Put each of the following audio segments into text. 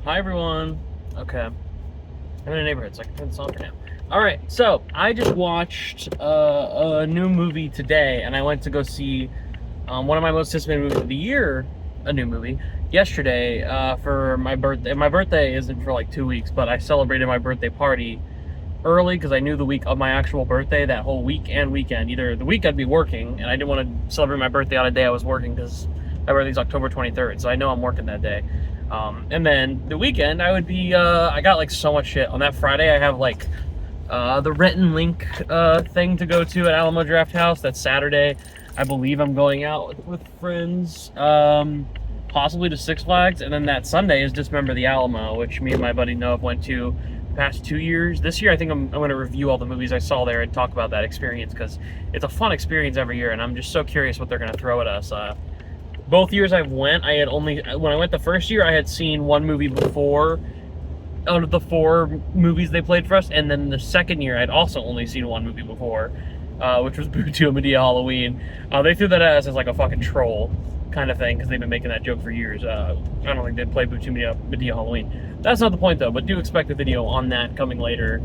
Hi everyone. Okay, I'm in a neighborhood, so I can turn this on for now. All right, so I just watched a new movie today, and I went to go see one of my most anticipated movies of the year, a new movie, yesterday for my birthday. My birthday isn't for like 2 weeks, but I celebrated my birthday party early because I knew the week of my actual birthday, that whole week and weekend. Either the week I'd be working, and I didn't want to celebrate my birthday on a day I was working because my birthday's October 23rd, so I know I'm working that day. And then the weekend, I would be, I got like so much shit. On that Friday, I have like the Renton Link thing to go to at Alamo Draft House. That Saturday, I believe I'm going out with friends, possibly to Six Flags. And then that Sunday is Dismember the Alamo, which me and my buddy Noah went to the past 2 years. This year, I think I'm going to review all the movies I saw there and talk about that experience because it's a fun experience every year, and I'm just so curious what they're going to throw at us. Both years I went, when I went the first year, I had seen one movie before out of the 4 movies they played for us, and then the second year I'd also only seen one movie before, which was Boo 2 Medea Halloween. They threw that at us as like a fucking troll kind of thing, because they've been making that joke for years. I don't think they'd play Boo 2 Medea Halloween. That's not the point though, but do expect a video on that coming later.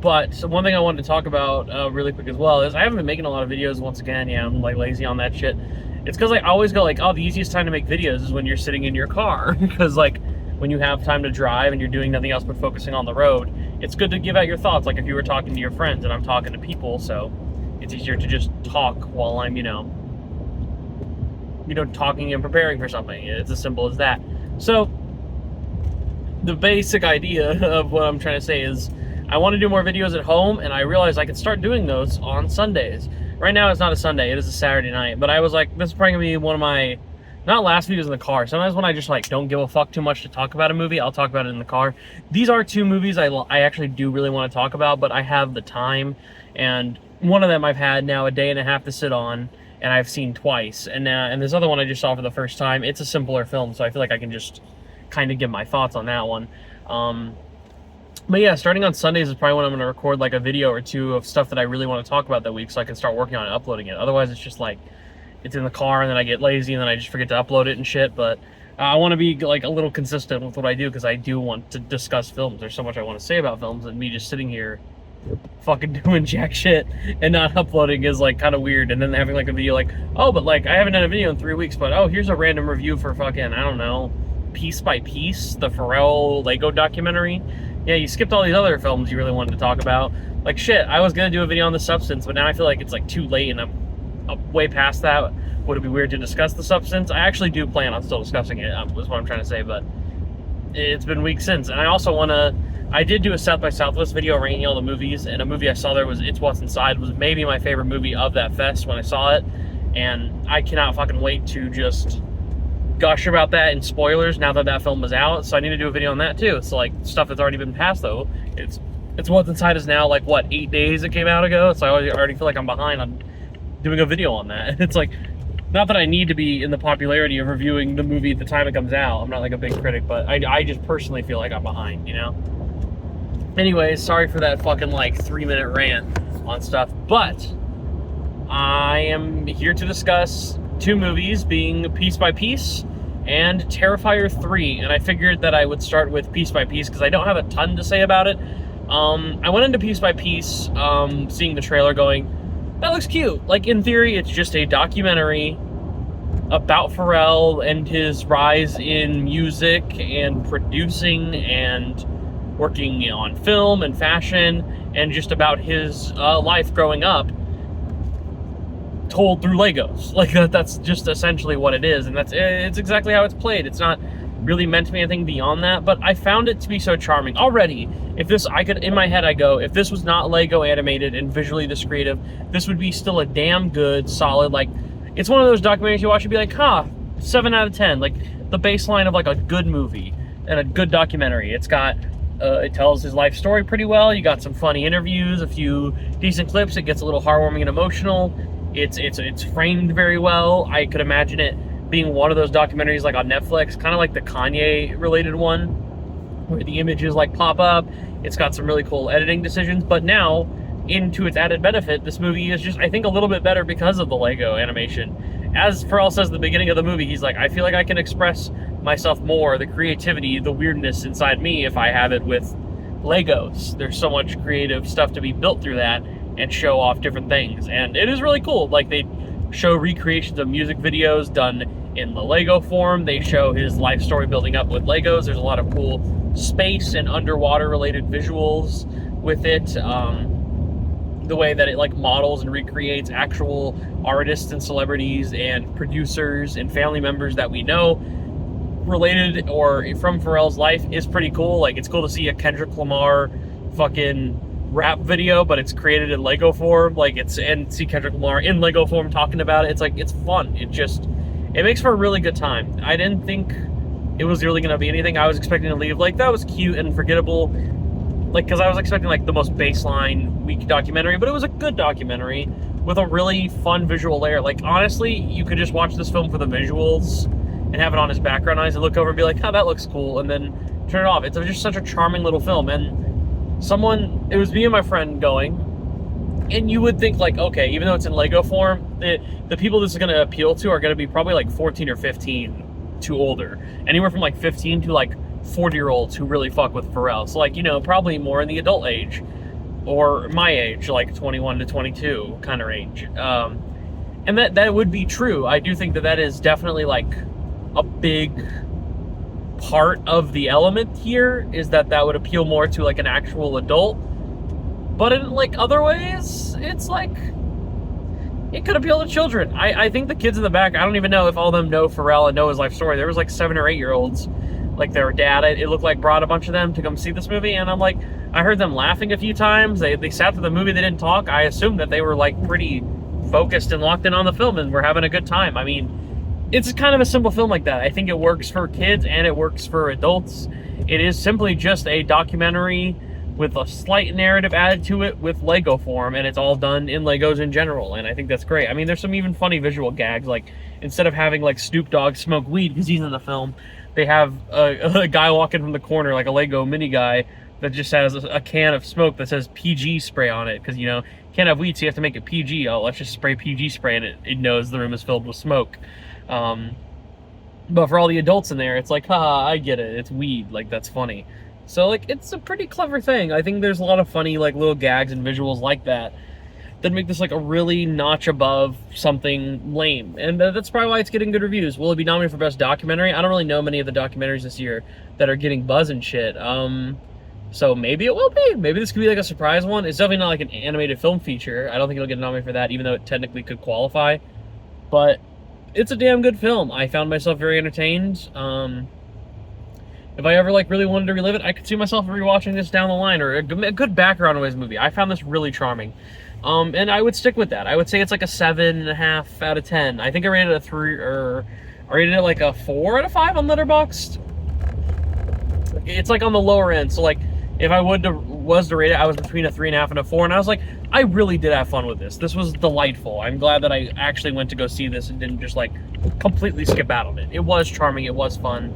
But one thing I wanted to talk about really quick as well is I haven't been making a lot of videos once again. Yeah, I'm like lazy on that shit. It's because I always go like, oh, the easiest time to make videos is when you're sitting in your car. Because like when you have time to drive and you're doing nothing else but focusing on the road, it's good to give out your thoughts like if you were talking to your friends, and I'm talking to people, so it's easier to just talk while I'm, talking and preparing for something. It's as simple as that. So the basic idea of what I'm trying to say is I want to do more videos at home, and I realized I could start doing those on Sundays. Right now it's not a Sunday, it is a Saturday night, but I was like, this is probably going to be one of my, not last videos in the car. Sometimes when I just like don't give a fuck too much to talk about a movie, I'll talk about it in the car. These are 2 movies I actually do really want to talk about, but I have the time, and one of them I've had now a day and a half to sit on, and I've seen twice, and this other one I just saw for the first time. It's a simpler film, so I feel like I can just kind of give my thoughts on that one. But yeah, starting on Sundays is probably when I'm going to record like a video or 2 of stuff that I really want to talk about that week, so I can start working on it, uploading it. Otherwise, it's just like, it's in the car, and then I get lazy, and then I just forget to upload it and shit. But I want to be like a little consistent with what I do, because I do want to discuss films. There's so much I want to say about films, and me just sitting here fucking doing jack shit and not uploading is like kind of weird. And then having like a video like, oh, but like I haven't done a video in 3 weeks, but oh, here's a random review for fucking, I don't know, Piece by Piece, the Pharrell Lego documentary. Yeah, you skipped all these other films you really wanted to talk about. Like, shit, I was going to do a video on The Substance, but now I feel like it's, like, too late, and I'm way past that. Would it be weird to discuss The Substance? I actually do plan on still discussing it, is what I'm trying to say, but it's been weeks since. And I also want to... I did do a South by Southwest video ranking all the movies, and a movie I saw there was It's What's Inside, was maybe my favorite movie of that fest when I saw it, and I cannot fucking wait to just gush about that in spoilers now that that film is out, so I need to do a video on that too. It's like stuff that's already been passed though. It's What's Inside is now like what, 8 days it came out ago, so I already feel like I'm behind on doing a video on that. It's like, not that I need to be in the popularity of reviewing the movie at the time it comes out. I'm not like a big critic, but I just personally feel like I'm behind, Anyways, sorry for that fucking like 3-minute rant on stuff, but I am here to discuss 2 movies, being Piece by Piece and Terrifier 3, and I figured that I would start with Piece by Piece because I don't have a ton to say about it. I went into Piece by Piece, seeing the trailer going, that looks cute. Like, in theory, it's just a documentary about Pharrell and his rise in music and producing and working on film and fashion, and just about his life growing up, told through Legos. Like that's just essentially what it is, and it's exactly how it's played. It's not really meant to be anything beyond that, but I found it to be so charming already. In my head I go, if this was not Lego animated and visually this creative, this would be still a damn good, solid, like, it's one of those documentaries you watch and be like, 7 out of 10, like the baseline of like a good movie and a good documentary. It's got it tells his life story pretty well. You got some funny interviews, a few decent clips. It gets a little heartwarming and emotional. It's framed very well. I could imagine it being one of those documentaries like on Netflix, kind of like the Kanye related one, where the images like pop up. It's got some really cool editing decisions, but now, into its added benefit, this movie is just, I think, a little bit better because of the Lego animation. As Pharrell says at the beginning of the movie, he's like, I feel like I can express myself more the creativity, the weirdness inside me if I have it with Legos. There's so much creative stuff to be built through that and show off different things. And it is really cool. Like, they show recreations of music videos done in the Lego form. They show his life story building up with Legos. There's a lot of cool space and underwater related visuals with it. The way that it like models and recreates actual artists and celebrities and producers and family members that we know related or from Pharrell's life is pretty cool. Like, it's cool to see a Kendrick Lamar fucking rap video, but it's created in Lego form. Like, and see Kendrick Lamar in Lego form talking about it. It's like, it's fun. It makes for a really good time. I didn't think it was really going to be anything. I was expecting to leave like, that was cute and forgettable. Like, because I was expecting like the most baseline weak documentary, but it was a good documentary with a really fun visual layer. Like, honestly, you could just watch this film for the visuals and have it on as background eyes and look over and be like, oh, that looks cool, and then turn it off. It's just such a charming little film. And it was me and my friend going, and you would think like, okay, even though it's in Lego form, the people this is going to appeal to are going to be probably like 14 or 15 to older. Anywhere from like 15 to like 40-year-olds who really fuck with Pharrell. So like, probably more in the adult age or my age, like 21 to 22 kind of range. And that would be true. I do think that is definitely like a big part of the element here, is that would appeal more to like an actual adult. But in like other ways, it's like it could appeal to children. I think the kids in the back, I don't even know if all of them know Pharrell and know his life story. There was like 7 or 8-year-olds, like their dad, it looked like, brought a bunch of them to come see this movie, and I'm like, I heard them laughing a few times. They sat through the movie, they didn't talk. I assumed that they were like pretty focused and locked in on the film and were having a good time. I mean, it's kind of a simple film like that. I think it works for kids and it works for adults. It is simply just a documentary with a slight narrative added to it with Lego form, and it's all done in Legos in general, and I think that's great. I mean, there's some even funny visual gags, like instead of having like Snoop Dogg smoke weed because he's in the film, they have a guy walking from the corner, like a Lego mini guy, that just has a can of smoke that says PG spray on it, because, can't have weed, so you have to make it PG. Oh, let's just spray PG spray, and it knows the room is filled with smoke. But for all the adults in there, it's like, haha, I get it, it's weed, like, that's funny. So, like, it's a pretty clever thing. I think there's a lot of funny, like, little gags and visuals like that make this, like, a really notch above something lame. And that's probably why it's getting good reviews. Will it be nominated for Best Documentary? I don't really know many of the documentaries this year that are getting buzz and shit. So maybe it will be. Maybe this could be, like, a surprise one. It's definitely not, like, an animated film feature. I don't think it'll get nominated for that, even though it technically could qualify. But it's a damn good film. I found myself very entertained. If I ever, like, really wanted to relive it, I could see myself rewatching this down the line, or a good background noise movie. I found this really charming. And I would stick with that. I would say it's like a 7.5 out of 10. I think I rated it a 3, or I rated it like a 4 out of 5 on Letterboxd. It's like on the lower end. So, like, if I was to rate it, I was between a 3.5 and a 4, and I was like, I really did have fun with this. This was delightful. I'm glad that I actually went to go see this and didn't just, like, completely skip out on it. It was charming. It was fun.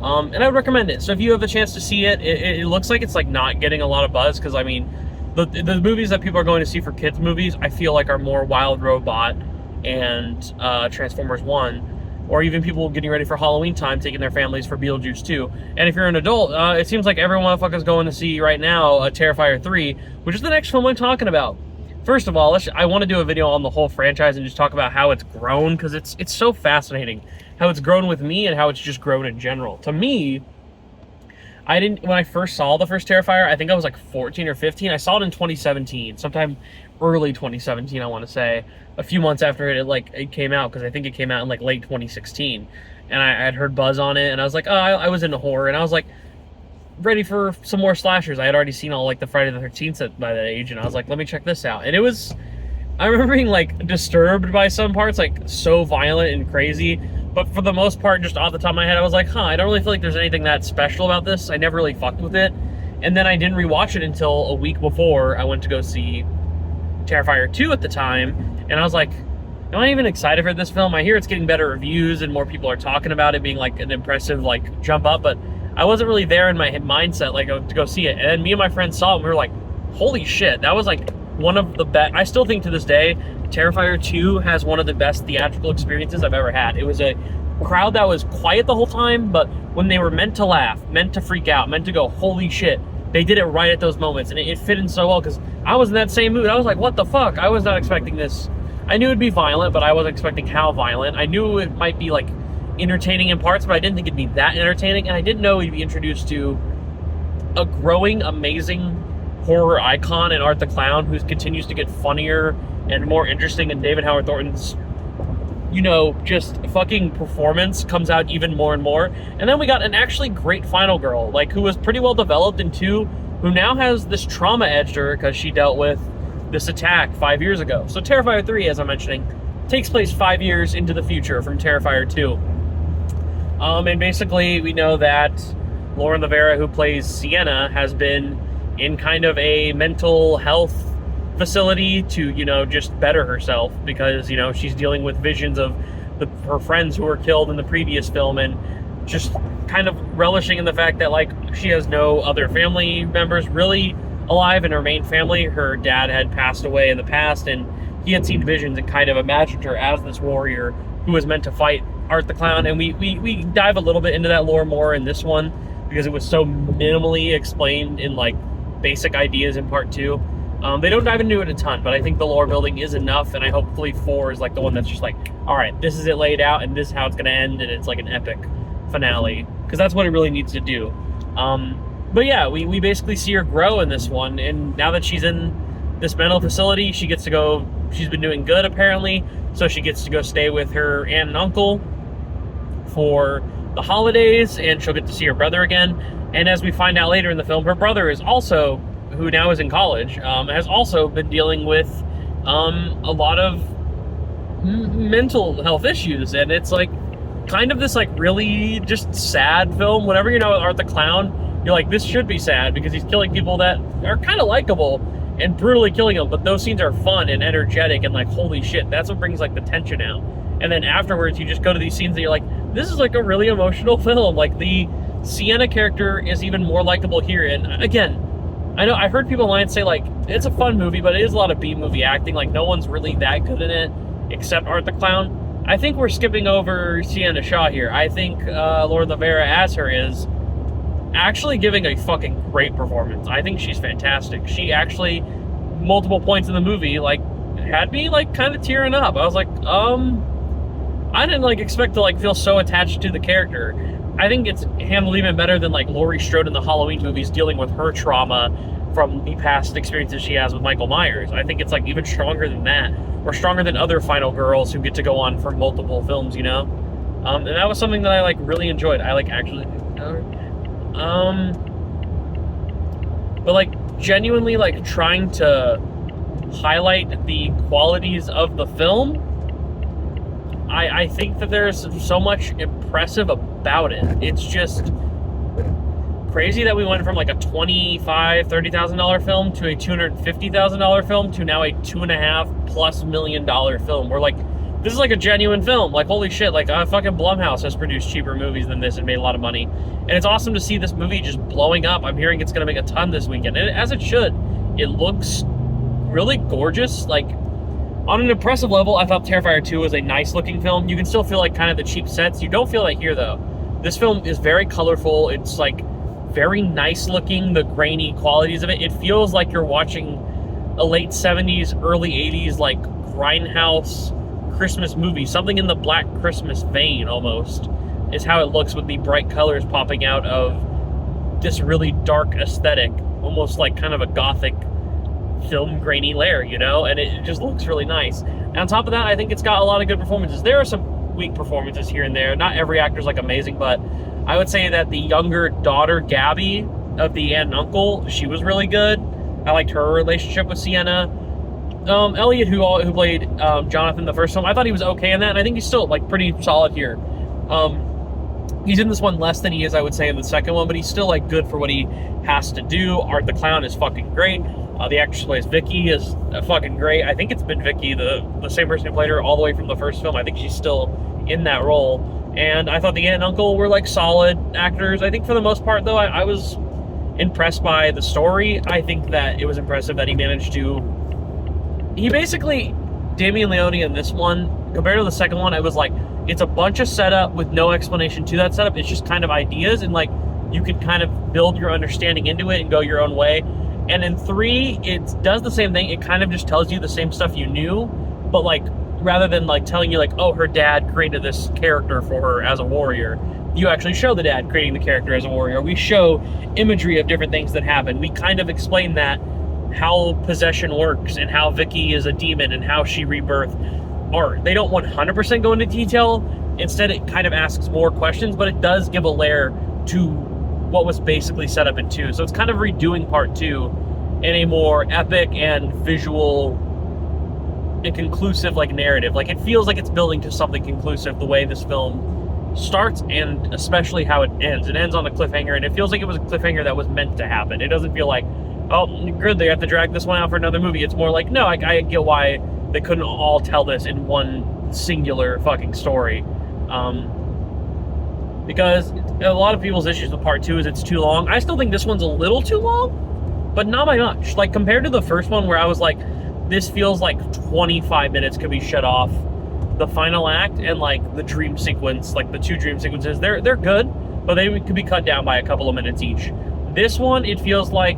And I would recommend it. So if you have a chance to see it, it looks like it's, like, not getting a lot of buzz, because, I mean, the movies that people are going to see for kids movies, I feel like, are more Wild Robot and Transformers 1, or even people getting ready for Halloween time, taking their families for Beetlejuice 2. And if you're an adult, it seems like every motherfucker's going to see right now Terrifier 3, which is the next film I'm talking about. First of all, I want to do a video on the whole franchise and just talk about how it's grown, because it's so fascinating how it's grown with me and how it's just grown in general. To me, when I first saw the first Terrifier, I think I was like 14 or 15. I saw it in 2017, sometime early 2017, I want to say, a few months after it came out, because I think it came out in like late 2016, and I had heard buzz on it, and I was like, oh, I was into horror, and I was like ready for some more slashers. I had already seen all like the Friday the 13th by that age, and I was like, let me check this out. And I remember being like disturbed by some parts, like so violent and crazy. But for the most part, just off the top of my head, I was like, I don't really feel like there's anything that special about this. I never really fucked with it. And then I didn't rewatch it until a week before I went to go see Terrifier 2 at the time. And I was like, am I even excited for this film? I hear it's getting better reviews and more people are talking about it being like an impressive like jump up. But I wasn't really there in my mindset like to go see it. And then me and my friends saw it and we were like, holy shit, that was like one of the best. I still think to this day, Terrifier 2 has one of the best theatrical experiences I've ever had. It was a crowd that was quiet the whole time, but when they were meant to laugh, meant to freak out, meant to go, holy shit, they did it right at those moments, and it fit in so well, because I was in that same mood. I was like, what the fuck? I was not expecting this. I knew it'd be violent, but I wasn't expecting how violent. I knew it might be, like, entertaining in parts, but I didn't think it'd be that entertaining, and I didn't know we'd be introduced to a growing, amazing horror icon in Art the Clown, who continues to get funnier and more interesting, and David Howard Thornton's, you know, just fucking performance comes out even more and more. And then we got an actually great final girl, like, who was pretty well developed, and two, who now has this trauma edged her because she dealt with this attack 5 years ago. So Terrifier 3, as I'm mentioning, takes place 5 years into the future from Terrifier 2. And basically, we know that Lauren Rivera, who plays Sienna, has been in kind of a mental health facility to, you know, just better herself, because, you know, she's dealing with visions of her friends who were killed in the previous film, and just kind of relishing in the fact that, like, she has no other family members really alive in her main family. Her dad had passed away in the past, and he had seen visions and kind of imagined her as this warrior who was meant to fight Art the Clown. And we dive a little bit into that lore more in this one, because it was so minimally explained in, like, basic ideas in part 2. They don't dive into it a ton, but I think the lore building is enough, and hopefully 4 is like the one that's just like, all right, this is it laid out, and this is how it's going to end, and it's like an epic finale, because that's what it really needs to do. But yeah, we basically see her grow in this one, and now that she's in this mental facility, she gets to go, she's been doing good apparently, so she gets to go stay with her aunt and uncle for the holidays, and she'll get to see her brother again. And as we find out later in the film, her brother is also, who now is in college, has also been dealing with a lot of mental health issues, and it's like kind of this like really just sad film. Whenever you know Art the Clown, you're like, this should be sad because he's killing people that are kind of likable and brutally killing them, but those scenes are fun and energetic and like, holy shit, that's what brings like the tension out. And then afterwards you just go to these scenes that you're like, this is like a really emotional film. Like, the Sienna character is even more likable here. And again, I know I heard people online say like, it's a fun movie, but it is a lot of B-movie acting. Like, no one's really that good in it except Art the Clown. I think we're skipping over Sienna Shaw here. I think Lauren Rivera as her is actually giving a fucking great performance. I think she's fantastic. She actually, multiple points in the movie, like, had me like kind of tearing up. I was like, I didn't like expect to like feel so attached to the character. I think it's handled even better than like Laurie Strode in the Halloween movies dealing with her trauma from the past experiences she has with Michael Myers. I think it's like even stronger than that, or stronger than other final girls who get to go on for multiple films, you know? And that was something that I like really enjoyed. I like actually, but like genuinely like trying to highlight the qualities of the film, I think that there's so much impressive about it. It's just crazy that we went from like a $25,000-$30,000 film to a $250,000 film to now a $2.5+ million film. We're like, this is like a genuine film. Like, holy shit, like fucking Blumhouse has produced cheaper movies than this and made a lot of money. And it's awesome to see this movie just blowing up. I'm hearing it's going to make a ton this weekend, and as it should. It looks really gorgeous. Like, on an impressive level, I thought Terrifier 2 was a nice looking film. You can still feel like kind of the cheap sets. You don't feel that here though. This film is very colorful. It's like very nice looking, the grainy qualities of it. It feels like you're watching a late 70s, early 80s, like grindhouse Christmas movie. Something in the Black Christmas vein almost is how it looks, with the bright colors popping out of this really dark aesthetic, almost like kind of a gothic film grainy layer, you know, and it just looks really nice. And on top of that, I think it's got a lot of good performances. There are some weak performances here and there. Not every actor's like amazing, but I would say that the younger daughter, Gabby, of the aunt and uncle, she was really good. I liked her relationship with Sienna. Elliot, who played Jonathan the first film, I thought he was okay in that, and I think he's still like pretty solid here. He's in this one less than he is, I would say, in the second one, but he's still like good for what he has to do. Art the Clown is fucking great. The actress who plays Vicky is fucking great. I think it's been Vicky, the same person who played her all the way from the first film. I think she's still in that role. And I thought the aunt and uncle were like solid actors. I think for the most part, though, I was impressed by the story. I think that it was impressive that he managed to... He basically, Damien Leone in this one, compared to the second one, I was like, it's a bunch of setup with no explanation to that setup. It's just kind of ideas, and like you can kind of build your understanding into it and go your own way. And in 3, it does the same thing. It kind of just tells you the same stuff you knew, but like rather than like telling you like, oh, her dad created this character for her as a warrior, you actually show the dad creating the character as a warrior. We show imagery of different things that happen. We kind of explain that, how possession works and how Vicky is a demon and how she rebirthed art. They don't 100% go into detail. Instead, it kind of asks more questions, but it does give a layer to what was basically set up in 2. So it's kind of redoing part 2 in a more epic and visual and conclusive like narrative. Like it feels like it's building to something conclusive the way this film starts, and especially how it ends. It ends on a cliffhanger, and it feels like it was a cliffhanger that was meant to happen. It doesn't feel like, oh, good, they have to drag this one out for another movie. It's more like, no, I get why they couldn't all tell this in one singular fucking story. Because a lot of people's issues with part 2 is it's too long. I still think this one's a little too long, but not by much. Like compared to the first one where I was like, this feels like 25 minutes could be shut off. The final act and like the dream sequence, like the 2 dream sequences, they're good, but they could be cut down by a couple of minutes each. This one, it feels like,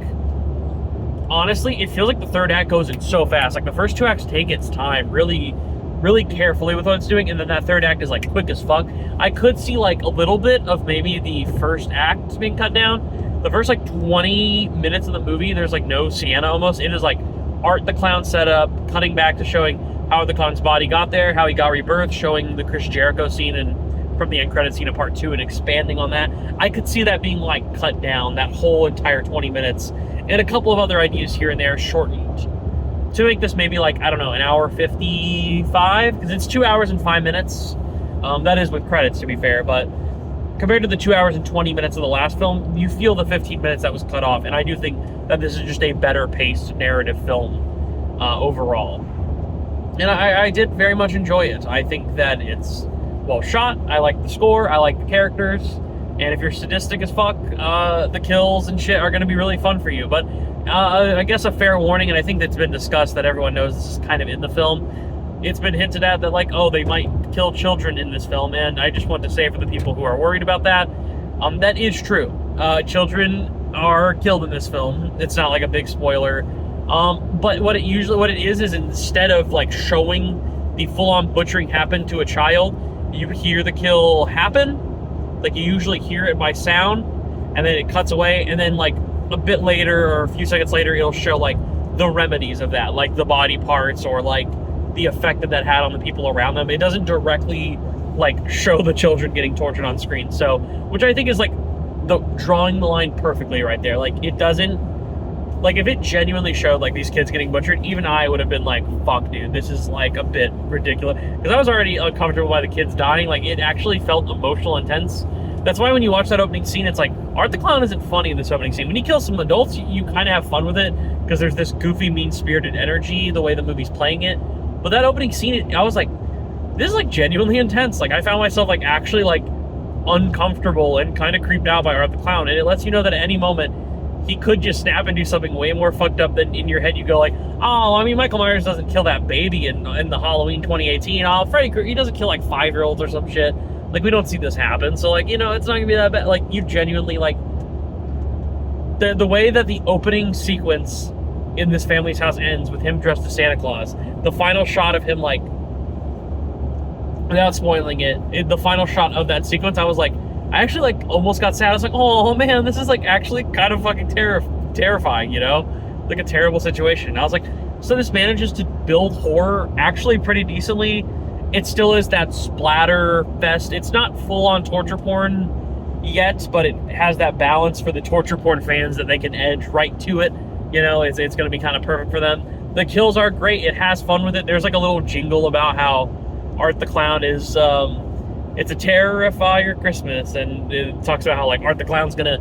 honestly, it feels like the 3rd act goes in so fast. Like the first 2 acts take its time really, really carefully with what it's doing, and then that 3rd act is like quick as fuck. I could see like a little bit of maybe the first act being cut down. The first like 20 minutes of the movie, there's like no Sienna almost. It is like Art the Clown setup, cutting back to showing how the clown's body got there, how he got rebirthed, showing the Chris Jericho scene and from the end credit scene of part 2 and expanding on that. I could see that being like cut down, that whole entire 20 minutes, and a couple of other ideas here and there shortened to make this maybe like, I don't know, an hour 55, because it's 2 hours and 5 minutes. That is with credits, to be fair, but compared to the 2 hours and 20 minutes of the last film, you feel the 15 minutes that was cut off, and I do think that this is just a better paced narrative film overall. And I did very much enjoy it. I think that it's well shot. I like the score. I like the characters. And if you're sadistic as fuck, the kills and shit are going to be really fun for you. But I guess a fair warning, and I think that's been discussed, that everyone knows this is kind of in the film. It's been hinted at that, like, oh, they might kill children in this film. And I just want to say for the people who are worried about that, that is true. Children are killed in this film. It's not like a big spoiler. But what it is instead of like showing the full-on butchering happen to a child, you hear the kill happen. Like you usually hear it by sound, and then it cuts away, and then like a bit later or a few seconds later, it'll show like the remedies of that, like the body parts or like the effect that had on the people around them. It doesn't directly like show the children getting tortured on screen. So, which I think is like drawing the line perfectly right there. Like it doesn't. Like, if it genuinely showed, like, these kids getting butchered, even I would have been like, fuck, dude, this is, like, a bit ridiculous. Because I was already uncomfortable by the kids dying. Like, it actually felt emotional and tense. That's why when you watch that opening scene, it's like, Art the Clown isn't funny in this opening scene. When he kills some adults, you kind of have fun with it, because there's this goofy, mean-spirited energy, the way the movie's playing it. But that opening scene, I was like, this is, like, genuinely intense. Like, I found myself, like, actually, like, uncomfortable and kind of creeped out by Art the Clown. And it lets you know that at any moment, he could just snap and do something way more fucked up than in your head you go like, oh, I mean, Michael Myers doesn't kill that baby in the Halloween 2018. Oh, Freddy Krueger, he doesn't kill like 5-year-olds or some shit. Like, we don't see this happen. So, like, you know, it's not gonna be that bad. Like, you genuinely, like, the way that the opening sequence in this family's house ends with him dressed as Santa Claus, the final shot of him, like, without spoiling it, the final shot of that sequence, I was like, I actually, like, almost got sad. I was like, oh, man, this is, like, actually kind of fucking terrifying, you know? Like, a terrible situation. And I was like, so this manages to build horror actually pretty decently. It still is that splatter fest. It's not full-on torture porn yet, but it has that balance for the torture porn fans that they can edge right to it. You know, it's going to be kind of perfect for them. The kills are great. It has fun with it. There's, like, a little jingle about how Art the Clown is... it's a Terrifier Christmas, and it talks about how, like, Art the Clown's gonna,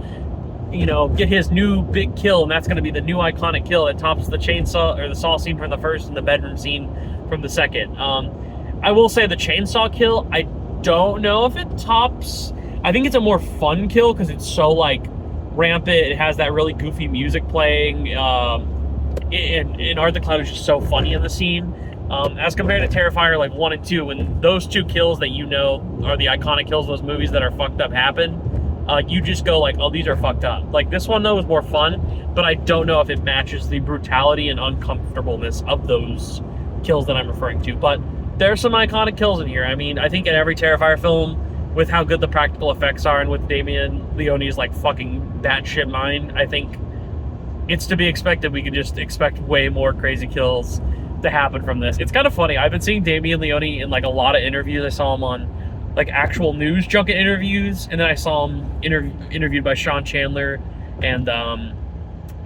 you know, get his new big kill, and that's gonna be the new iconic kill. It tops the chainsaw, or the saw scene from the first and the bedroom scene from the second. I will say the chainsaw kill, I don't know if it tops. I think it's a more fun kill, because it's so, like, rampant. It has that really goofy music playing, and Art the Clown is just so funny in the scene. as compared to Terrifier like 1 and 2, when those two kills that you know are the iconic kills, those movies that are fucked up happen, you just go like, oh, these are fucked up. Like this one though is more fun, but I don't know if it matches the brutality and uncomfortableness of those kills that I'm referring to. But there's some iconic kills in here. I mean, I think in every Terrifier film, with how good the practical effects are and with Damien Leone's like fucking batshit mind, I think it's to be expected. We could just expect way more crazy kills to happen from this. It's kind of funny. I've been seeing Damien Leone in like a lot of interviews. I saw him on like actual news junket interviews, and then I saw him interviewed by Sean Chandler, and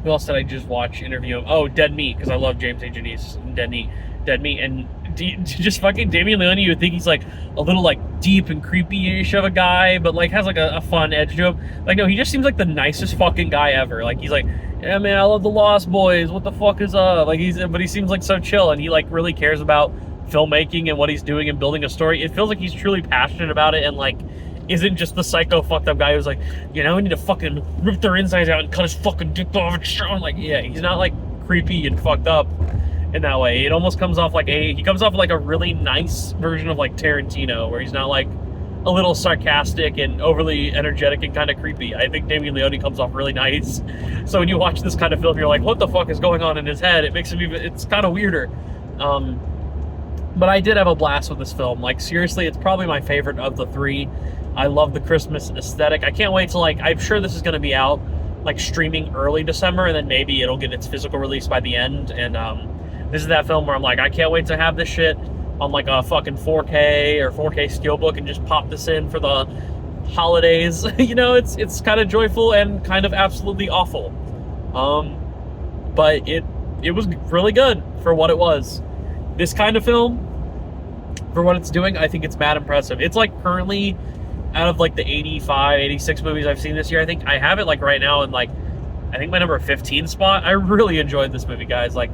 who else did I just watch interview him? Oh, Dead Meat, because I love James A. Janice and Dead Meat, and just fucking Damien Leone. You would think he's like a little like deep and creepy-ish of a guy, but like has like a fun edge to him. Like no, he just seems like the nicest fucking guy ever. Like he's like, yeah man, I love the Lost Boys. What the fuck is up? Like but he seems like so chill, and he like really cares about filmmaking and what he's doing and building a story. It feels like he's truly passionate about it, and like isn't just the psycho fucked up guy who's like, you know, we need to fucking rip their insides out and cut his fucking dick off and show him. Like, yeah, he's not like creepy and fucked up in that way. It almost comes off like he comes off like a really nice version of like Tarantino, where he's not like a little sarcastic and overly energetic and kind of creepy. I think Damien Leone comes off really nice. So when you watch this kind of film, you're like, what the fuck is going on in his head? It makes him it's kind of weirder. But I did have a blast with this film. Like seriously, it's probably my favorite of the three. I love the Christmas aesthetic. I can't wait to like, I'm sure this is going to be out like streaming early December, and then maybe it'll get its physical release by the end. And this is that film where I'm like, I can't wait to have this shit on like a fucking 4K or 4K steelbook and just pop this in for the holidays. You know, it's kind of joyful and kind of absolutely awful. But it was really good for what it was. This kind of film, for what it's doing, I think it's mad impressive. It's like currently, out of like the 85, 86 movies I've seen this year, I think I have it like right now in like, I think my number 15 spot. I really enjoyed this movie, guys. Like,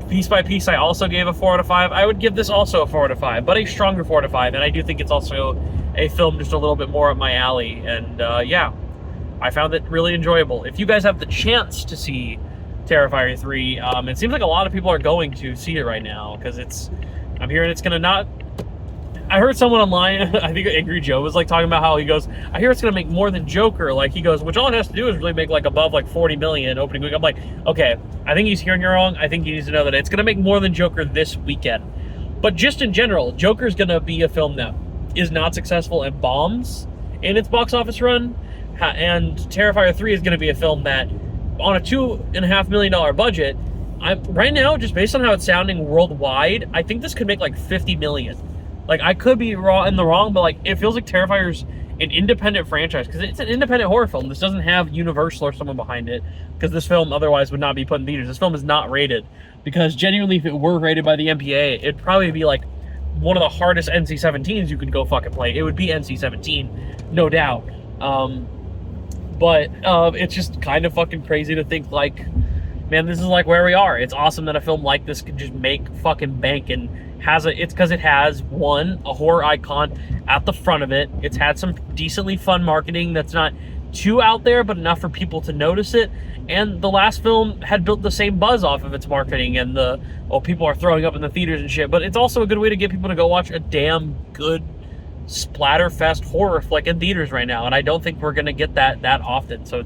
piece by piece, I also gave a 4 out of 5. I would give this also a 4 out of 5, but a stronger 4 out of 5. And I do think it's also a film just a little bit more up my alley. And yeah, I found it really enjoyable. If you guys have the chance to see Terrifier 3, it seems like a lot of people are going to see it right now, because I'm hearing it's gonna not. I heard someone online, I think Angry Joe was like talking about how he goes, I hear it's gonna make more than Joker. Like he goes, which all it has to do is really make like above like 40 million opening week. I'm like, okay, I think he's hearing you wrong. I think he needs to know that it's gonna make more than Joker this weekend. But just in general, Joker's gonna be a film that is not successful and bombs in its box office run, and Terrifier 3 is gonna be a film that, on a $2.5 million budget, right now, just based on how it's sounding worldwide, I think this could make like 50 million. Like, I could be in the wrong, but like, it feels like Terrifier's an independent franchise, because it's an independent horror film. This doesn't have Universal or someone behind it, because this film otherwise would not be put in theaters. This film is not rated, because genuinely, if it were rated by the MPA, it'd probably be like one of the hardest NC-17s you could go fucking play. It would be NC-17, no doubt. But it's just kind of fucking crazy to think like, man, this is like where we are. It's awesome that a film like this could just make fucking bank, and it's because it has, one, a horror icon at the front of it. It's had some decently fun marketing that's not too out there, but enough for people to notice it. And the last film had built the same buzz off of its marketing and people are throwing up in the theaters and shit. But it's also a good way to get people to go watch a damn good splatterfest horror flick in theaters right now. And I don't think we're going to get that often. So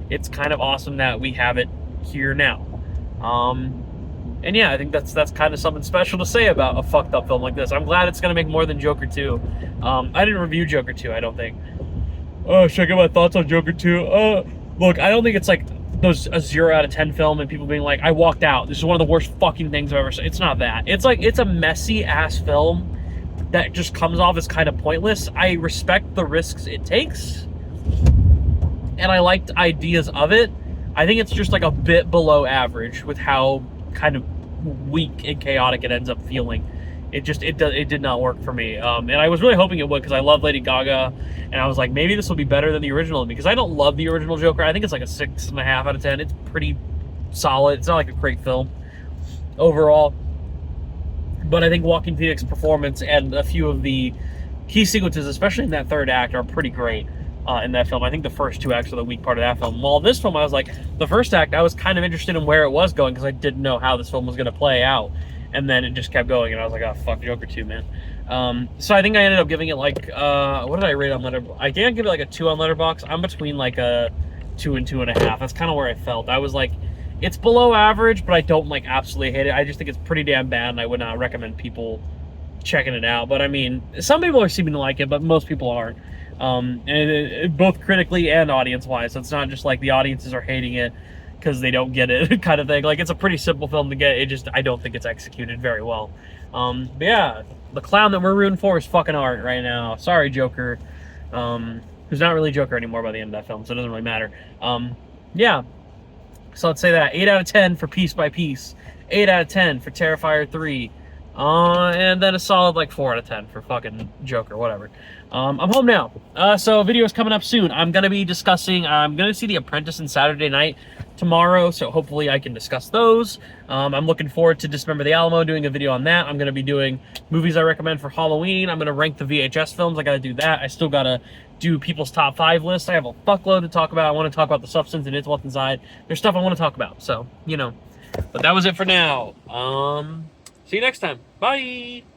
it's kind of awesome that we have it here now. And yeah, I think that's kind of something special to say about a fucked up film like this. I'm glad it's going to make more than Joker 2. I didn't review Joker 2, I don't think. Oh, should I get my thoughts on Joker 2? Look, I don't think it's like a 0 out of 10 film and people being like, I walked out. This is one of the worst fucking things I've ever seen. It's not that. It's like, it's a messy ass film that just comes off as kind of pointless. I respect the risks it takes, and I liked ideas of it. I think it's just like a bit below average with how kind of weak and chaotic it ends up feeling. It did not work for me. And I was really hoping it would, because I love Lady Gaga, and I was like, maybe this will be better than the original, because I don't love the original Joker. I think it's like a 6.5 out of 10. It's pretty solid. It's not like a great film overall, but I think Joaquin Phoenix's performance and a few of the key sequences, especially in that third act, are pretty great in that film. I think the first two acts are the weak part of that film. While this film, I was like, the first act, I was kind of interested in where it was going, because I didn't know how this film was going to play out. and then it just kept going, and I was like, oh fuck, Joker 2, man. So I think I ended up giving it like what did I rate on Letterboxd? I think I give it like a 2 on Letterboxd. I'm between like a 2 and 2.5. That's kind of where I felt. I was like, it's below average, but I don't like absolutely hate it. I just think it's pretty damn bad, and I would not recommend people checking it out. But I mean, some people are seeming to like it, but most people aren't. And both critically and audience-wise. So it's not just like the audiences are hating it because they don't get it kind of thing. Like, it's a pretty simple film to get. It just, I don't think it's executed very well. But yeah, the clown that we're rooting for is fucking Art right now. Sorry, Joker. Who's not really Joker anymore by the end of that film, so it doesn't really matter. Yeah. So let's say that 8 out of 10 for Piece by Piece, 8 out of 10 for Terrifier 3, and then a solid like 4 out of 10 for fucking Joker, whatever. I'm home now. So videos coming up soon. I'm gonna be discussing. I'm gonna see The Apprentice and Saturday Night tomorrow, so hopefully I can discuss those. I'm looking forward to Dismember the Alamo, doing a video on that. I'm gonna be doing movies I recommend for Halloween. I'm gonna rank the VHS films. I gotta do that. I still gotta do people's top 5 lists. I have a fuckload to talk about. I want to talk about The Substance and It's What's Inside. There's stuff I want to talk about, so, you know. But that was it for now. See you next time. Bye!